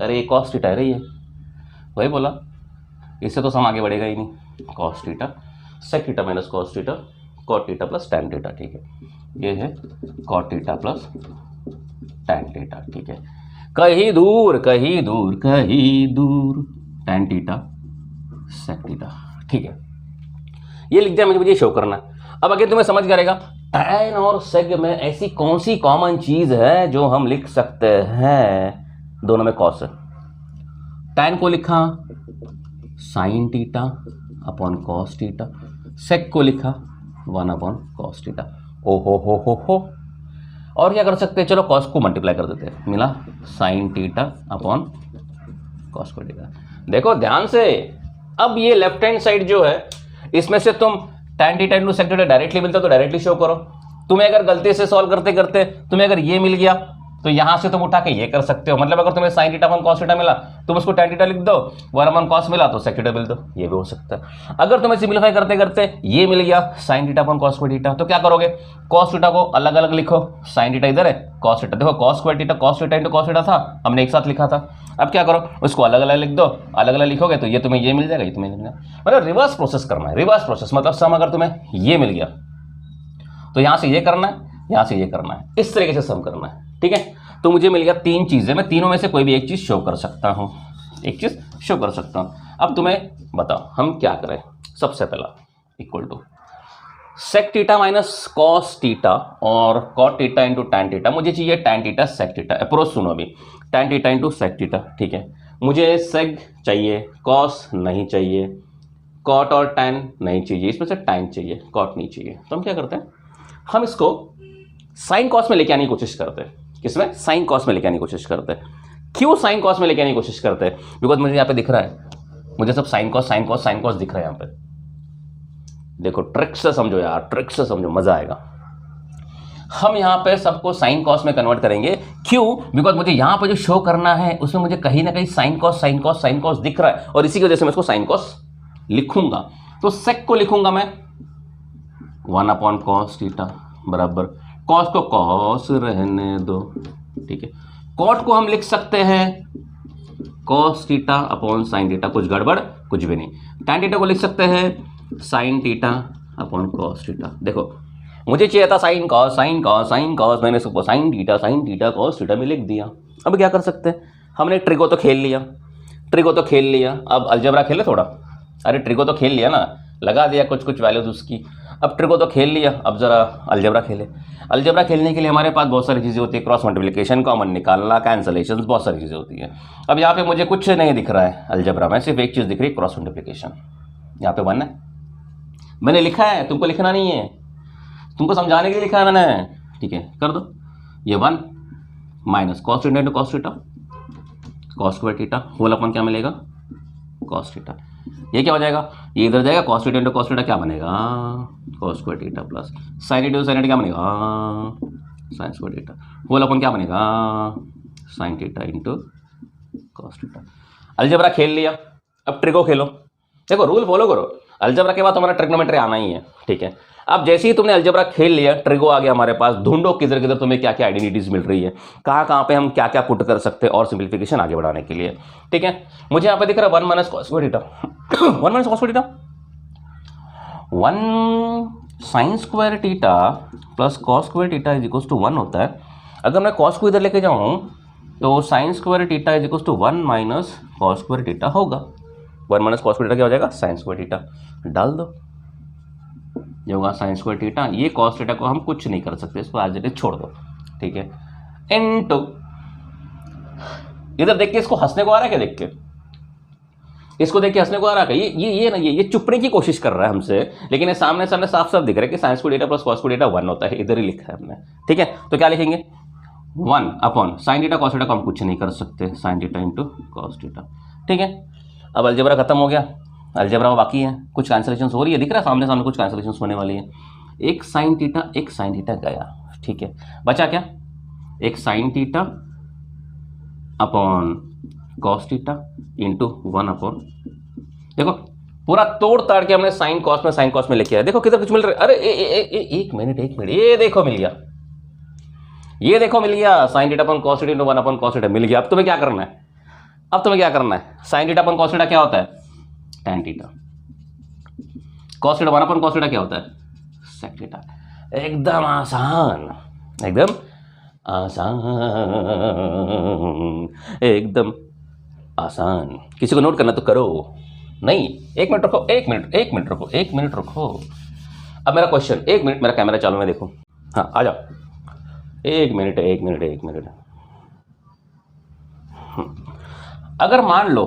अरे ये कॉस थीटा है रे, ये वही बोला, इससे तो सम आगे बढ़ेगा ही नहीं। Cos theta sec theta minus cos theta cot theta plus tan theta. ठीक है, ये है cot theta plus tan theta. ठीक है, कहीं दूर कहीं दूर कहीं दूर टैन थीटा सेक थीटा। ठीक है, ये लिख दिया, मुझे शो करना है। अब अगर तुम्हें समझ करेगा टैन और सेग में ऐसी कौन सी कॉमन चीज है जो हम लिख सकते हैं, दोनों में कॉस है। टैन को लिखा sine theta upon cos theta, sec को लिखा 1 अपॉन कॉस थीटा। ओ हो, और क्या कर सकते हैं, चलो कॉस को मल्टीप्लाई कर देते हैं, मिला sign theta upon cos theta. देखो ध्यान से, अब ये लेफ्ट हैंड साइड जो है इसमें से तुम tan theta into sec theta directly मिलता तो डायरेक्टली शो करो। तुम्हें अगर गलती से सॉल्व करते करते तुम्हें अगर ये मिल गया तो यहां से तुम उठा के ये कर सकते हो, मतलब अगर तुम्हें sign theta upon cos theta मिला तुम उसको टैन थीटा लिख दो, 1 अपॉन कॉस मिला तो सेक थीटा लिख दो, ये भी हो सकता है। अगर तुम्हें सिंपलीफाई करते करते ये मिल गया sine theta upon cos square theta, तो क्या करोगे, कॉस थीटा को अलग अलग लिखो, साइन थीटा इधर है, कॉस थीटा देखो, cos square theta cos theta into cos theta था, हमने एक साथ लिखा था। अब क्या करो, उसको अलग अलग लिख दो, अलग अलग लिखोगे तो ये तुम्हें ये मिल जाएगा, ये तुम्हें मिल जाएगा, मतलब रिवर्स प्रोसेस करना है। रिवर्स प्रोसेस मतलब सम अगर तुम्हें ये मिल गया तो यहां से ये करना है, यहां से ये करना है, इस तरीके से सम करना है। ठीक है, तो मुझे मिल गया 3 चीजें, मैं तीनों में से कोई भी एक चीज शो कर सकता हूं, एक चीज शो कर सकता हूं। अब तुम्हें बताओ हम क्या करें। सबसे पहला equal to sec theta minus cos theta और cot theta into tan theta, मुझे चाहिए tan theta sec theta. Approach सुनो अभी, tan theta into sec theta. ठीक है, मुझे सेक चाहिए, कॉस नहीं चाहिए, कॉट और टैन नहीं चाहिए, इसमें से टैन चाहिए, कॉट नहीं चाहिए। तो हम क्या करते हैं, हम इसको साइन कॉस में लेके आने की कोशिश करते हैं। किसमें, साइन कॉस में लेके आने की कोशिश करते हैं। क्यों साइन कॉस में लेके आने की कोशिश करते हैं, बिकॉज मुझे यहाँ पे दिख रहा है, मुझे सब sine cos sine cos sine cos दिख रहा है यहाँ पे। देखो ट्रिक से समझो यार, ट्रिक से समझो, मजा आएगा। हम यहाँ पे सबको साइन कॉस में कन्वर्ट करेंगे। क्यों, बिकॉज मुझे यहाँ पे जो शो करना है उसमें मुझे कहीं ना कहीं sine cos sine cos sine cos दिख रहा है, और इसी की वजह से मैं इसको साइन कॉस लिखूंगा। तो सेक को लिखूंगा मैं 1 अपॉन कॉस थीटा बराबर, कॉस को कॉस रहने दो। ठीक है, कॉट को हम लिख सकते हैं cos theta upon sine theta, कुछ गड़बड़ कुछ भी नहीं। टैन थीटा को लिख सकते हैं sign theta upon cos theta. देखो मुझे चाहिए था sine cos sine cos sine cos, मैंने इसको साइन थीटा कॉस थीटा में लिख दिया। अब क्या कर सकते हैं, हमने ट्रिको तो खेल लिया, ट्रिको तो खेल लिया, अब अलजेब्रा खेले थोड़ा। अरे ट्रिको तो खेल लिया ना, लगा दिया कुछ कुछ वैल्यूज उसकी, अब ट्रिको तो खेल लिया, अब जरा अलजेब्रा खेले। अलजेब्रा खेलने के लिए हमारे पास बहुत सारी चीज़ें होती है, क्रॉस मल्टीप्लिकेशन, कॉमन निकालना, कैंसलेशन, बहुत सारी चीज़ें होती है। अब यहाँ पे मुझे कुछ नहीं दिख रहा है अलजेब्रा में, सिर्फ एक चीज़ दिख रही है, क्रॉस मल्टीप्लिकेशन। यहाँ पे 1 है, मैंने लिखा है, तुमको लिखना नहीं है, तुमको समझाने के लिए लिखा है मैंने। ठीक है, कर दो, ये 1 minus cos theta into cos theta cos square theta whole upon क्या मिलेगा, कॉस थीटा। ये क्या हो जाएगा, ये इधर जाएगा, cos theta into cos theta क्या बनेगा, cos square theta plus sine theta sine theta क्या बनेगा, sine square theta whole upon क्या बनेगा sine theta into cos theta. Algebra खेल लिया, अब ट्रिगो खेलो। देखो रूल फॉलो करो, अलजेब्रा के बाद तुम्हारा ट्रिग्नोमेट्री आना ही है, ठीक है। अब जैसे ही तुमने अलजेब्रा खेल लिया, ट्रिगो आ गया हमारे पास, ढूंढो किधर किधर तुम्हें क्या क्या आइडेंटिटीज मिल रही है, कहाँ कहाँ पे हम क्या क्या पुट कर सकते हैं और सिंप्लीफिकेशन आगे बढ़ाने के लिए, ठीक है। मुझे यहाँ पे दिख रहा है 1 minus cos square theta 1 minus cos square theta 1 sine square theta plus cos square theta is equal to 1 होता है। अगर मैं कॉस को इधर लेके जाऊँ तो sine square theta is equal to 1 minus cos square theta होगा। 1 माइनस कॉस स्क्वायर थीटा क्या हो जाएगा साइन स्क्वायर थीटा, डाल दो, ये होगा साइन स्क्वायर थीटा। ये कॉस थीटा को हम कुछ नहीं कर सकते, इसको आज छोड़ दो, ठीक है। इनटू इधर देख के इसको हंसने को आ रहा है क्या, देख के इसको देख के हंसने को आ रहा है क्या, ये चुपने की कोशिश कर रहा है हमसे, लेकिन ये सामने सामने साफ साफ दिख रहा है कि sign square theta plus cos square theta 1 होता है, इधर ही लिखा है हमने, ठीक है। तो क्या लिखेंगे 1 upon sine theta cos theta को हम कुछ नहीं कर सकते, sign theta into cos theta, ठीक है। अब अलजेब्रा खत्म हो गया, अलजेब्रा में बाकी है, कुछ कैंसिलेशन हो रही है, दिख रहा है सामने सामने कुछ कैंसिलेशन होने वाली है। एक साइन थीटा गया, ठीक है। बचा क्या, एक sign theta upon cos theta into 1 upon, देखो पूरा तोड़ ताड़ के हमने साइन कॉस में लेके आया। देखो किधर कुछ मिल रहा है, अरे एक मिनट ये देखो मिल गया, sine theta upon cos theta into 1 upon cos theta मिल गया। अब तुम्हें क्या करना है, sine theta upon cos theta क्या होता है tan theta, cos theta 1 upon cos theta क्या होता है sec थीटा। एकदम आसान, एकदम आसान। किसी को नोट करना तो करो, नहीं एक मिनट रुको। अब मेरा क्वेश्चन, 1 मिनट मेरा कैमरा चालू है, देखो, हाँ आ जाओ, एक मिनट। अगर मान लो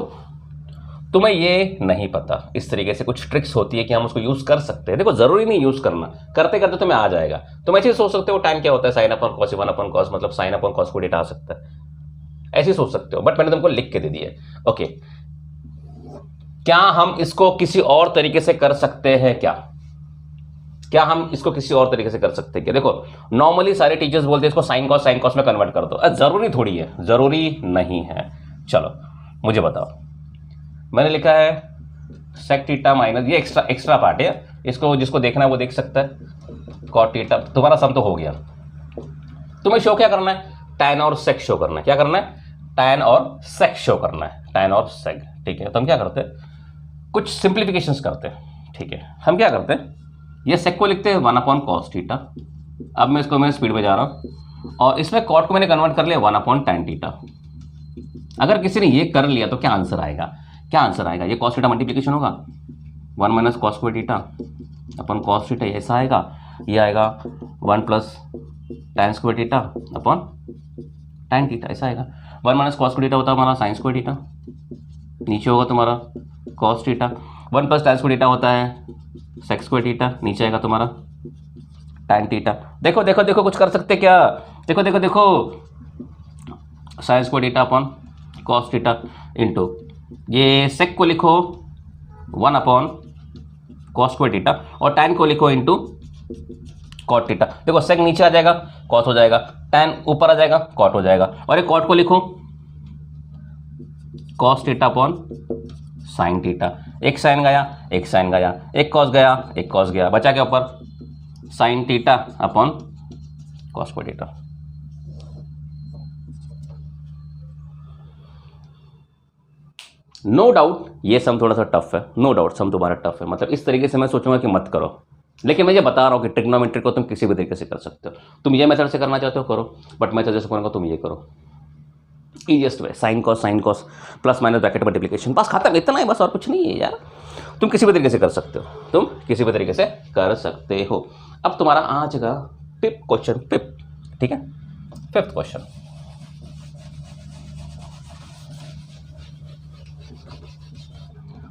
तुम्हें ये नहीं पता, इस तरीके से कुछ ट्रिक्स होती है कि हम उसको यूज कर सकते हैं। देखो जरूरी नहीं यूज करना, करते करते तुम्हें आ जाएगा। तुम ऐसे ही सोच सकते हो टाइम क्या होता है sine upon cos 1 upon cos, मतलब साइन अपॉन कॉस को थीटा आ सकता है, ऐसे ही सोच सकते हो, बट मैंने तुमको लिख के दे दिया है, ओके। क्या हम इसको किसी और तरीके से कर सकते हैं क्या हम इसको किसी और तरीके से कर सकते हैं क्या? देखो नॉर्मली सारे टीचर्स बोलते हैं इसको साइन कॉस में कन्वर्ट कर दो, जरूरी थोड़ी है, जरूरी नहीं है। चलो मुझे बताओ, मैंने लिखा है सेक थीटा माइनस, ये एक्स्ट्रा पार्ट है, इसको जिसको देखना है वो देख सकता है, कॉट थीटा, तुम्हारा सम तो हो गया। तुम्हें शो क्या करना है, टैन और सेक शो करना है। क्या करना है, टैन और सेक शो करना है, टैन और सेक, ठीक है। तो हम क्या करते हैं, कुछ सिंप्लीफिकेशंस करते हैं, ठीक है। हम क्या करते हैं, ये सेक को लिखते हैं 1 अपॉन कॉस थीटा। अब मैं इसको स्पीड में जा रहा हूँ, और इसमें कॉट को मैंने कन्वर्ट कर लिया 1 अपॉन टैन थीटा। अगर किसी ने ये कर लिया तो क्या आंसर आएगा, ये कॉस थीटा मल्टीप्लीकेशन होगा 1 माइनस कॉस स्क्वायर थीटा अपन कॉस थीटा, ऐसा आएगा। ये आएगा 1 प्लस टैन स्क्वायर थीटा अपन टैन थीटा, ऐसा आएगा। 1 माइनस कॉस स्क्वायर थीटा होता है हमारा साइन स्क्वायर थीटा, नीचे होगा तुम्हारा cos theta. 1 plus tan square theta होता है सेक स्क्वायर थीटा, नीचे आएगा तुम्हारा टैन थीटा। देखो कुछ कर सकते क्या, देखो साइन स्क्वायर थीटा अपन कॉस थीटा इंटू ये सेक को लिखो 1 अपॉन कॉस स्क्वायर थीटा, और टैन को लिखो इंटू कॉट थीटा। देखो सेक नीचे आ जाएगा कॉस हो जाएगा, टैन ऊपर आ जाएगा कॉट हो जाएगा, और एक कॉट को लिखो cos theta upon sine theta. एक साइन गया, एक कॉस गया, बचा क्या ऊपर sine theta upon cos square theta. No doubt ये सम थोड़ा सा टफ है, नो डाउट सम तुम्हारा टफ है, मतलब इस तरीके से मैं सोचूंगा कि मत करो, लेकिन मैं ये बता रहा हूँ कि ट्रिग्नोमेट्री को तुम किसी भी तरीके से कर सकते हो। तुम ये मेथड से करना चाहते हो करो, बट मैं सजेस्ट करूँगा तुम ये करो, easiest way, sine cos plus minus bracket multiplication, बस खत्म, इतना ही बस, और कुछ नहीं है यार। तुम किसी भी तरीके से कर सकते हो, अब तुम्हारा आ जाएगा फिफ्थ क्वेश्चन, ठीक है, फिफ्थ क्वेश्चन।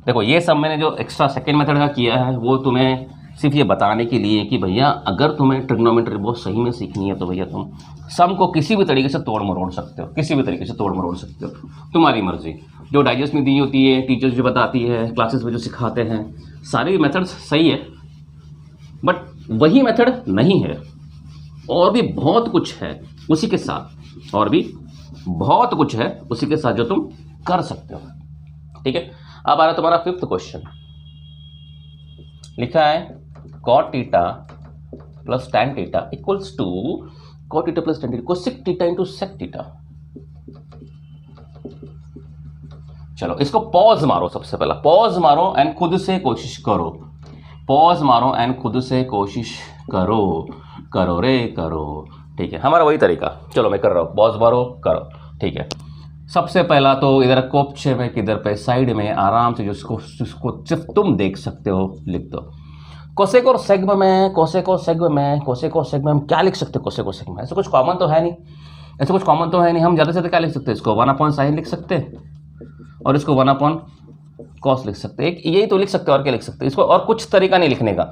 देखो ये सब मैंने जो एक्स्ट्रा सेकेंड मेथड का किया है वो तुम्हें सिर्फ ये बताने के लिए कि भैया अगर तुम्हें ट्रिग्नोमेट्री बहुत सही में सीखनी है तो भैया तुम सम को किसी भी तरीके से तोड़ मरोड़ सकते हो, तुम्हारी मर्जी। जो डाइजेस्ट में दी होती है, टीचर्स जो बताती है, क्लासेस में जो सिखाते हैं, सारे मेथड्स सही है, बट वही मेथड नहीं है और भी बहुत कुछ है उसी के साथ, और भी बहुत कुछ है उसी के साथ जो तुम कर सकते हो। ठीक है, अब आ रहा तुम्हारा फिफ्थ क्वेश्चन। लिखा है cot theta plus tan theta equals to cot theta plus tan theta cosec theta into sec theta. चलो इसको पॉज मारो, सबसे पहला पॉज मारो एंड खुद से कोशिश करो, पॉज मारो एंड खुद से कोशिश करो, करो रे करो। ठीक है, हमारा वही तरीका। चलो मैं कर रहा हूँ, पॉज मारो करो। ठीक है, सबसे पहला तो इधर कोपचे में किधर पे साइड में आराम से जिसको सिर्फ तुम देख सकते हो लिख दो। कोसेक और सेग में, कोसेक और सेग में, कोसेक और सेग में हम क्या लिख सकते हैं? कोसेक और सेग में ऐसा कुछ कॉमन तो है नहीं, ऐसा कुछ कॉमन तो है नहीं। हम ज़्यादा से ज़्यादा क्या लिख सकते हैं? इसको 1/sin लिख सकते हैं और इसको 1/cos लिख सकते हैं। एक यही तो लिख सकते हैं, और क्या लिख सकते हैं? इसको और कुछ तरीका नहीं लिखने का।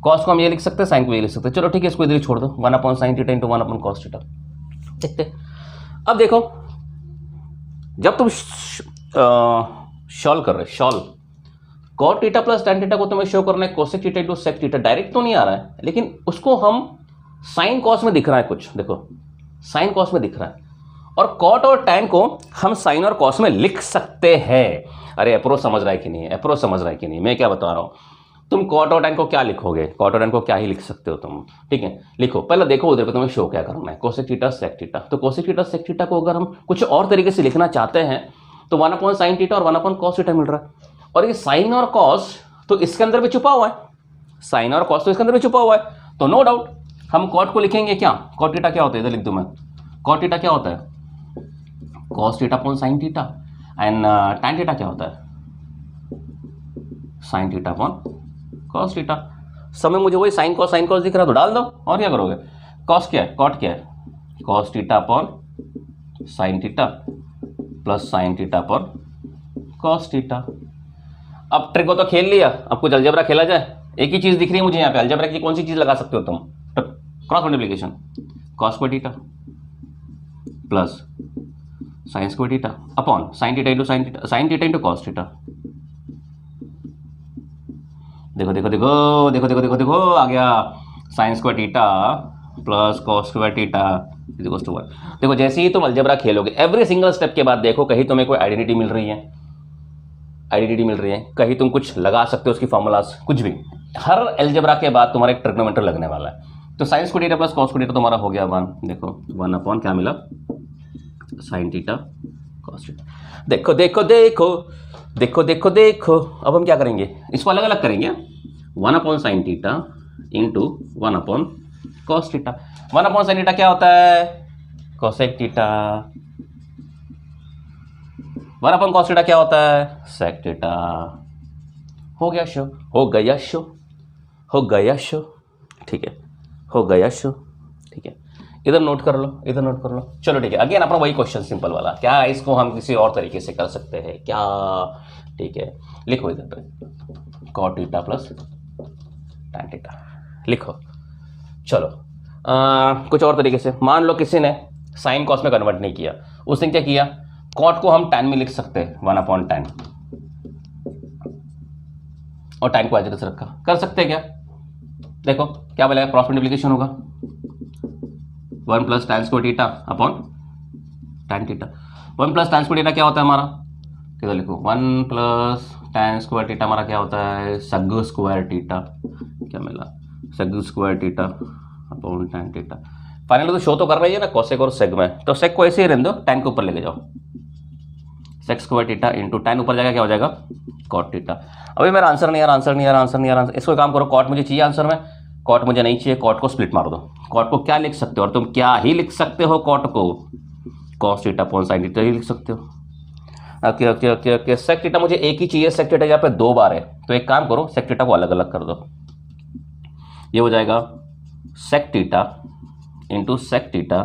कॉस को हम ये लिख सकते हैं, साइन को ये लिख सकते हैं। चलो ठीक है, इसको इधर ही छोड़ दो, 1/sin theta into 1/cos theta. देखते हैं। अब देखो, जब तुम सॉल्व कर रहे solve cot theta plus tan theta को तुम्हें शो करना है cosec theta into sec theta. Direct तो नहीं आ रहा है, लेकिन उसको हम साइन कॉस में दिख रहा है कुछ। देखो साइन कॉस में दिख रहा है, और cot और tan को हम साइन और कॉस में लिख सकते हैं। अरे अप्रोच समझ रहा है कि नहीं? अप्रोच समझ रहा है कि नहीं? मैं क्या बता रहा हूँ, तुम cot और tan को क्या लिखोगे? cot और tan को क्या ही लिख सकते हो तुम। ठीक है, लिखो पहले, देखो उधर पे तुम्हें शो क्या करना है, कोसेक थीटा सेक थीटा। तो कोसेक थीटा सेक थीटा को अगर हम कुछ और तरीके से लिखना चाहते हैं तो 1/sin थीटा और 1/cos थीटा मिल रहा है। और ये साइन और कॉस तो इसके अंदर भी छुपा हुआ है, साइन और कॉस तो इसके अंदर भी छुपा हुआ है। तो नो डाउट हम cot को लिखेंगे क्या? cot थीटा क्या होता है? इधर लिख दूं मैं, cot थीटा क्या होता है? cos theta upon sin theta. And tan theta क्या होता है? sin theta upon cos theta. समय मुझे वही साइन कॉस दिख रहा है तो डाल दो, और क्या करोगे? cos क्या है? cot क्या है? cos theta upon sin theta plus sin theta upon cos theta. अब ट्रिक को तो खेल लिया, अब कुछ अलजेब्रा खेला जाए। एक ही चीज दिख रही है मुझे यहाँ पे, अलजेब्रा की कौन सी चीज लगा सकते हो तुम? Cross multiplication, cos square theta plus sin square theta upon sin theta into sin theta into cos theta. देखो देखो देखो देखो देखो देखो देखो आ गया, sin square theta plus cos square theta equals to 1। देखो जैसे ही तुम अलजेब्रा खेलोगे, एवरी सिंगल स्टेप के बाद देखो कहीं तुम्हें कोई आइडेंटिटी मिल रही है, आइडेंटिटी मिल रही है, कहीं तुम कुछ लगा सकते हो उसकी फॉर्मूलाज, कुछ भी। हर अलजेब्रा के बाद तुम्हारा एक ट्रिग्नोमेट्री लगने वाला है। तो sin square theta plus cos square theta तुम्हारा हो गया 1। देखो 1 अपॉन क्या मिला? sin theta cos theta. देखो देखो देखो देखो देखो देखो, अब हम क्या करेंगे? इसको अलग अलग करेंगे। 1/sin theta into 1/cos theta. 1/sin theta क्या होता है? Cosec theta. 1/cos थीटा क्या होता है? Sec theta. हो गया शो, हो गया शो, हो गया शो। ठीक है, हो गया शो। ठीक है, इधर नोट कर लो, इधर नोट कर लो। चलो ठीक है, अगेन अपना वही क्वेश्चन सिंपल वाला। क्या इसको हम किसी और तरीके से कर सकते हैं क्या? ठीक है, लिखो इधर पे cot theta plus tan theta लिखो। चलो कुछ और तरीके से, मान लो किसी ने साइन कॉस में कन्वर्ट नहीं किया, उसने क्या किया? cot को हम tan में लिख सकते हैं 1/tan, और tan को एज इट इज रखा। कर सकते हैं क्या? देखो क्या बोलेगा? क्रॉस मल्टीप्लिकेशन होगा, 1 plus tan square theta upon tan theta. 1 plus tan square theta क्या होता है हमारा? किधर लिखो? 1 प्लस tan स्क्वायर थीटा हमारा क्या होता है? sec square theta. क्या मिला? sec square theta upon tan theta. Finally तो शो तो कर रही है ना कोसेक और सेक में, तो सेक को ऐसे ही रहने दो, tan के ऊपर लेके जाओ। sec square theta into tan ऊपर जाएगा, क्या हो जाएगा? cot theta. अभी मेरा आंसर नहीं यार, आंसर नहीं यार, आंसर नहीं यार। इसको काम करो, cot मुझे चाहिए आंसर में, cot मुझे नहीं चाहिए। cot को स्प्लिट मार दो। cot को क्या लिख सकते हो? और तुम क्या ही लिख सकते हो? cot को cos theta upon sin theta ही लिख सकते हो। Okay okay okay okay, sec theta मुझे एक ही चाहिए, सेक थीटा यहाँ पे 2 बार है, तो एक काम करो, सेक थीटा को अलग अलग कर दो। ये हो जाएगा sec theta into sec theta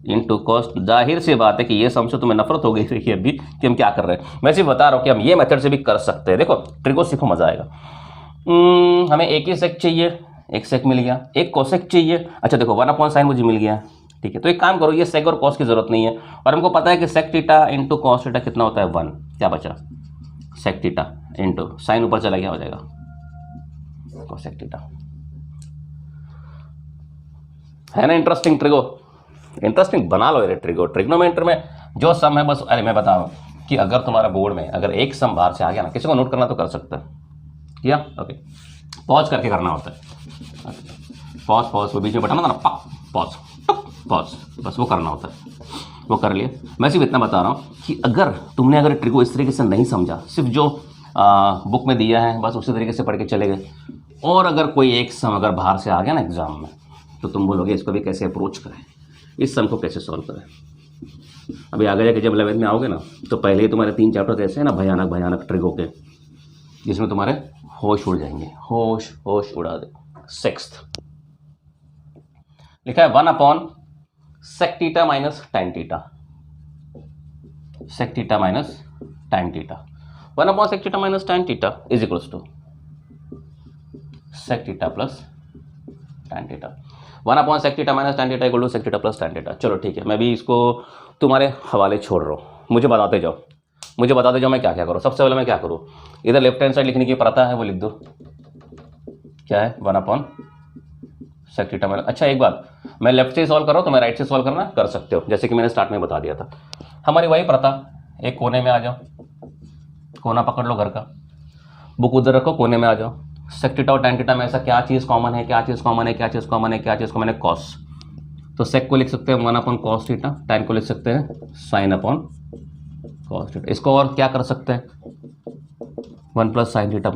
into cos. जाहिर सी बात है कि ये समझो तुम्हें नफरत हो गई रही है अभी कि हम क्या कर रहे हैं। मैं सिर्फ बता रहा हूँ कि हम ये मेथड से भी कर सकते हैं। देखो ट्रिक को सीखो, मजा आएगा। हमें एक ही सेक चाहिए, एक सेक मिल गया। एक कोसेक चाहिए, अच्छा देखो 1/sin मुझे मिल गया। ठीक है, तो एक काम करो, ये सेक और कॉस की जरूरत नहीं है, और हमको पता है कि sec theta into cos theta कितना होता है? 1। क्या बचा? सेक थीटा इंटू साइन ऊपर चला गया, हो जाएगा कोसेक थीटा। है ना इंटरेस्टिंग ट्रिगो, इंटरेस्टिंग बना लो ये ट्रिगो। ट्रिग्नोमेट्री में जो सम है बस, अरे मैं बता रहा हूँ कि अगर तुम्हारा बोर्ड में अगर एक सम बाहर से आ गया ना, किसी को नोट करना तो कर सकता है, किया ओके, पॉज करके करना होता है, पॉज पॉज वो बीच में बटन होता है ना, पॉज पॉज, बस वो करना होता है, वो कर लिए। मैं सिर्फ इतना बता रहा हूँ कि अगर तुमने अगर ट्रिगो इस तरीके से नहीं समझा, सिर्फ जो बुक में दिया है बस उसी तरीके से पढ़ के चले गए, और अगर कोई एक सम अगर बाहर से आ गया ना एग्जाम में, तो तुम बोलोगे इसको भी कैसे अप्रोच करें, इस सम को कैसे सॉल्व करें। अभी आगे जाके जब 11th में आओगे ना, तो पहले ही तुम्हारे 3 चैप्टर ऐसे हैं ना भयानक भयानक ट्रिगो के, जिसमें तुम्हारे होश उड़ जाएंगे, होश होश उड़ा दे। 6th लिखा है 1 sec theta minus tan theta, sec theta minus tan theta, 1 sec theta minus tan theta is equals to sec theta plus tan theta. 1 sec theta minus tan theta equal to sec theta plus tan theta. चलो ठीक है, मैं भी इसको तुम्हारे हवाले छोड़ रहा हूँ, मुझे बताते जाओ, मुझे बताते जाओ मैं क्या क्या करूँ। सबसे पहले मैं क्या करूँ, इधर लेफ्ट हैंड साइड लिखने की प्रथा है वो लिख दो, क्या है 1 sec थीटा माइनस। अच्छा एक बात, मैं लेफ्ट से सॉल्व कर रहा हूँ तो मैं राइट से सॉल्व करना कर सकते हो, जैसे कि मैंने स्टार्ट में बता दिया था। हमारी वही प्रथा, एक कोने में आ जाओ, कोना पकड़ लो घर का, बुक उधर रखो, कोने में आ जाओ। sec थीटा और tan थीटा में ऐसा क्या चीज़ कॉमन है, क्या चीज़ कॉमन है, क्या चीज़ कॉमन है, क्या चीज़ कॉमन है, कॉस। तो sec को लिख सकते हैं 1 cos थीटा, tan को लिख सकते हैं sin cos थीटा। इसको और क्या कर सकते हैं, 1 + sin थीटा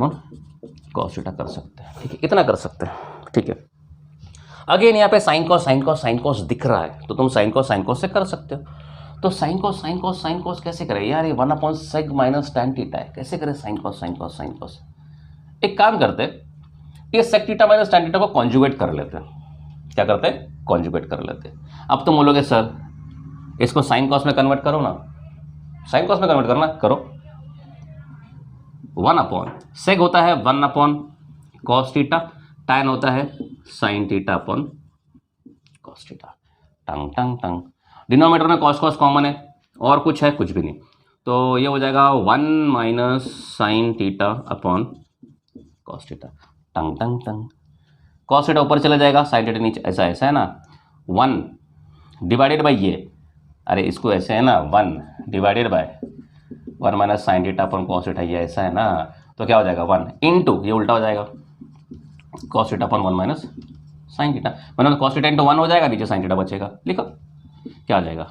cos थीटा कर सकते हैं, ठीक है, इतना कर सकते हैं, ठीक है। अगेन यहाँ पे sin cos दिख रहा है, तो तुम sin cos से कर सकते हो। तो sin cos कैसे करें यार, ये 1 sec माइनस tan थीटा है, कैसे करें sin cos। एक काम करते, ये sec theta minus tan theta को कॉन्जुगेट कर लेते हैं। क्या करते हैं, कॉन्जुगेट कर लेते हैं। अब तुम बोलोगे सर इसको sin cos में कन्वर्ट करो ना, sin cos में कन्वर्ट करना करो। 1 sec होता है 1 cos थीटा, tan होता है sin थीटा cos थीटा, टंग टंग टंग। डिनोमिनेटर में cos कॉमन है, और कुछ है, कुछ भी नहीं, तो ये हो जाएगा 1 - sin थीटा cos थीटा, टंग टंग टंग। cos थीटा ऊपर चला जाएगा, sin थीटा नीचे, ऐसा ऐसा है ना, 1 डिवाइडेड बाई ये, अरे इसको ऐसे है ना 1 divided by 1 - sin theta cos theta, ये ऐसा है ना, तो क्या हो जाएगा 1 इंटू, ये उल्टा हो जाएगा cos थीटा 1 - sin थीटा, मतलब cos थीटा इंटू 1 हो जाएगा, नीचे sin थीटा बचेगा, लिखो क्या आ जाएगा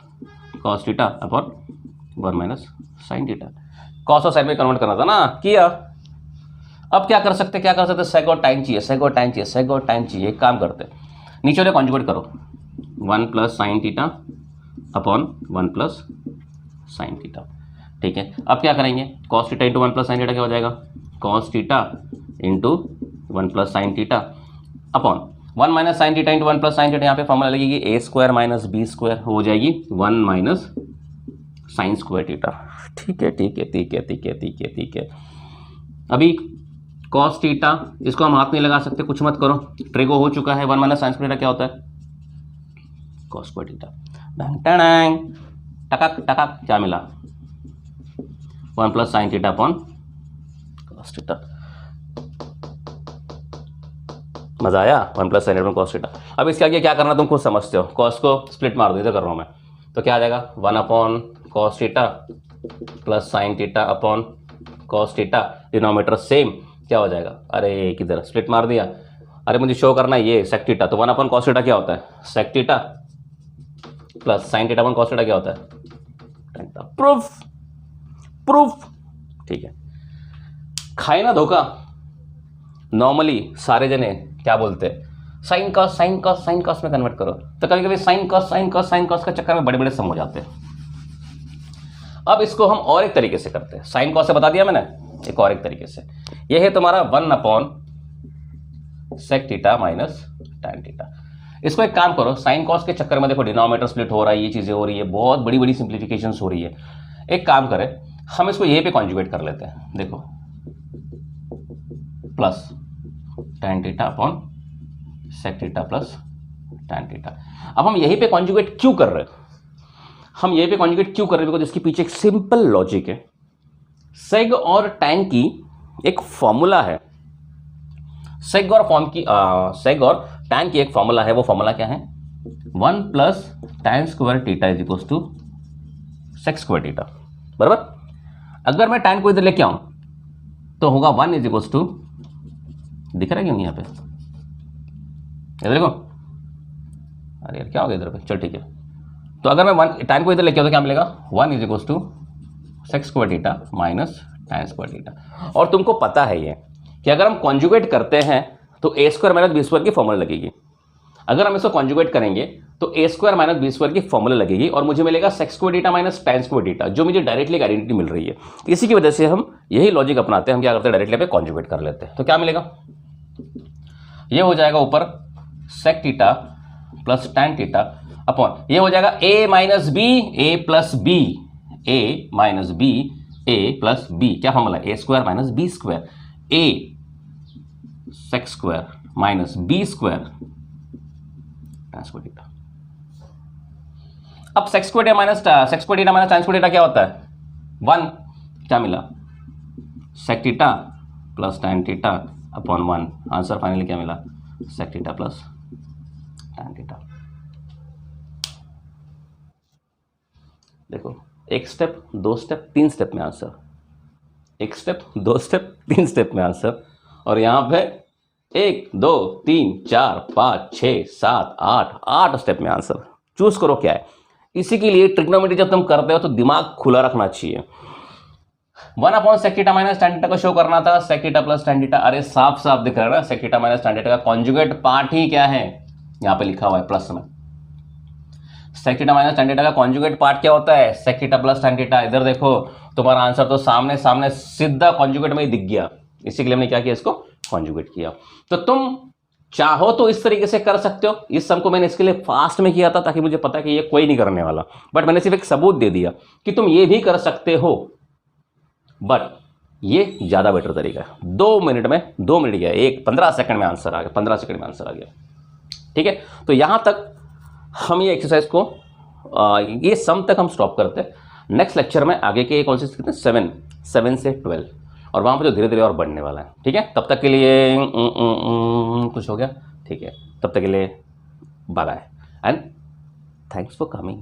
cos theta 1 - sin theta. cos और sin में कन्वर्ट करना था ना, किया। अब क्या कर सकते sec और tan चाहिए, sec और tan चाहिए। एक काम करते, नीचे वाले कॉन्जुगेट करो, 1 + sin थीटा 1 + sin थीटा, ठीक है। अब क्या करेंगे, cos theta into 1 + sin theta क्या हो जाएगा, cos theta into 1 + sin theta 1 - sin theta into 1 + sin theta, यहाँ पे फॉर्मूला लगेगी a² - b² हो जाएगी 1 - sin स्क्वायर थीटा, ठीक है। अभी cos थीटा, इसको हम हाथ नहीं लगा सकते, कुछ मत करो, ट्रिगो हो चुका है। 1 - sin स्क्वायर थीटा क्या होता है, cos स्क्वायर थीटा, टकक टकक, क्या मिला 1 + sin थीटा cos थीटा। मजा आया, 1 + sin थीटा cos थीटा। अब इसके आगे क्या करना तुम खुद समझते हो, cos को स्प्लिट मार दो, इधर कर रहा हूँ मैं, तो क्या आ जाएगा 1 cos theta plus sin theta cos theta, denominator same, क्या हो जाएगा, अरे किधर स्प्लिट मार दिया, अरे मुझे शो करना है ये sec थीटा, तो 1 cos थीटा क्या होता है, sec theta plus sin theta cos theta क्या होता है, प्रूफ, ठीक है। खाए ना धोखा, नॉर्मली सारे जने क्या बोलते हैं, sin cos में कन्वर्ट करो, तो कभी कभी sin cos का चक्कर में बड़े बड़े सम हो जाते हैं। अब इसको हम और एक तरीके से करते हैं, sin cos से बता दिया मैंने, एक और एक तरीके से, यह है तुम्हारा 1 sec theta minus tan theta. इसको एक काम करो, sin cos के चक्कर में देखो डिनोमिनेटर स्प्लिट हो रहा है, ये चीजें हो रही है, बहुत बड़ी बड़ी सिंप्लीफिकेशंस हो रही है। एक काम करें, हम इसको यहीं पे कॉन्जुगेट कर लेते हैं, देखो plus tan theta sec theta plus tan theta. अब हम यहीं पे कॉन्जुगेट क्यों कर रहे हैं, बिकॉज इसके पीछे एक सिंपल लॉजिक है। सेग और टैन की एक फॉर्मूला है, सेग और टैन की एक फॉर्मूला है, वो फॉर्मूला क्या है, 1 plus tan square theta is equal to sec square theta, बराबर। अगर मैं tan को इधर लेके आऊं तो होगा 1 इज इक्वल टू, दिख रहा है क्यों नहीं यहाँ पे, इधर देखो, अरे यार क्या हो गया इधर पे, चल ठीक है। तो अगर मैं tan को इधर लेके आऊं तो क्या मिलेगा, 1 is equal to sec square theta minus tan square theta. और तुमको पता है ये कि अगर हम कॉन्जुगेट करते हैं तो a square minus B square की फॉर्मूला लगेगी। अगर हम इसको कॉन्जुगेट करेंगे तो a square minus B square की फॉर्मूला लगेगी और मुझे मिलेगा sec square theta minus tan square theta, जो मुझे डायरेक्टली एक आइडेंटिटी मिल रही है। इसी की वजह से हम यही लॉजिक अपनाते हैं, हम क्या करते हैं, डायरेक्टली पे कॉन्जुगेट कर लेते हैं। तो क्या मिलेगा, ये हो जाएगा ऊपर sec theta plus tan theta upon, ये हो जाएगा a minus B A plus B, a minus B A plus B, क्या formula, a square minus B square, a sec square minus B square tan square theta. अब sec square minus tan square theta क्या होता है, 1, क्या मिला, sec theta plus tan theta upon 1, answer finally क्या मिला, sec theta plus tan theta. देखो, एक स्टेप, 2 स्टेप, 3 स्टेप में आंसर, एक स्टेप, 2 स्टेप, 3 स्टेप में आंसर। और यहां पे 1 2 3 4 5 6 7 8 स्टेप में आंसर। चूज करो क्या है। इसी के लिए ट्रिग्नोमेट्री जब तुम करते हो तो दिमाग खुला रखना चाहिए। 1 upon sec theta minus tan theta को शो करना था, sec theta plus tan theta, अरे साफ साफ दिख रहा है ना, sec theta minus tan theta का कॉन्जुगेट पार्ट ही क्या है, यहां पे लिखा हुआ है प्लस में। sec theta minus tan theta का कॉन्जुगेट पार्ट क्या होता है, sec theta plus tan theta. इधर देखो, तुम्हारा आंसर तो सामने सामने सीधा कॉन्जुगेट में ही दिख गया, इसी के लिए हमने क्या किया, इसको कॉन्जुगेट किया। तो तुम चाहो तो इस तरीके से कर सकते हो। इस सम को मैंने इसके लिए फास्ट में किया था ताकि मुझे पता कि ये कोई नहीं करने वाला, बट मैंने सिर्फ एक सबूत दे दिया कि तुम ये भी कर सकते हो, बट ये ज्यादा बेटर तरीका है। 2 मिनट में 2 मिनट गया, 15 सेकंड में आंसर आ गया, 15 सेकंड में आंसर आ गया। ठीक है, तो यहां तक हम ये एक्सरसाइज को ये सम तक हम स्टॉप करते हैं। नेक्स्ट लेक्चर में आगे के कौन से कितने, 7 से 12, और वहाँ पर जो धीरे धीरे और बढ़ने वाला है। ठीक है, तब तक के लिए कुछ हो गया, ठीक है, तब तक के लिए bye bye and thanks for coming.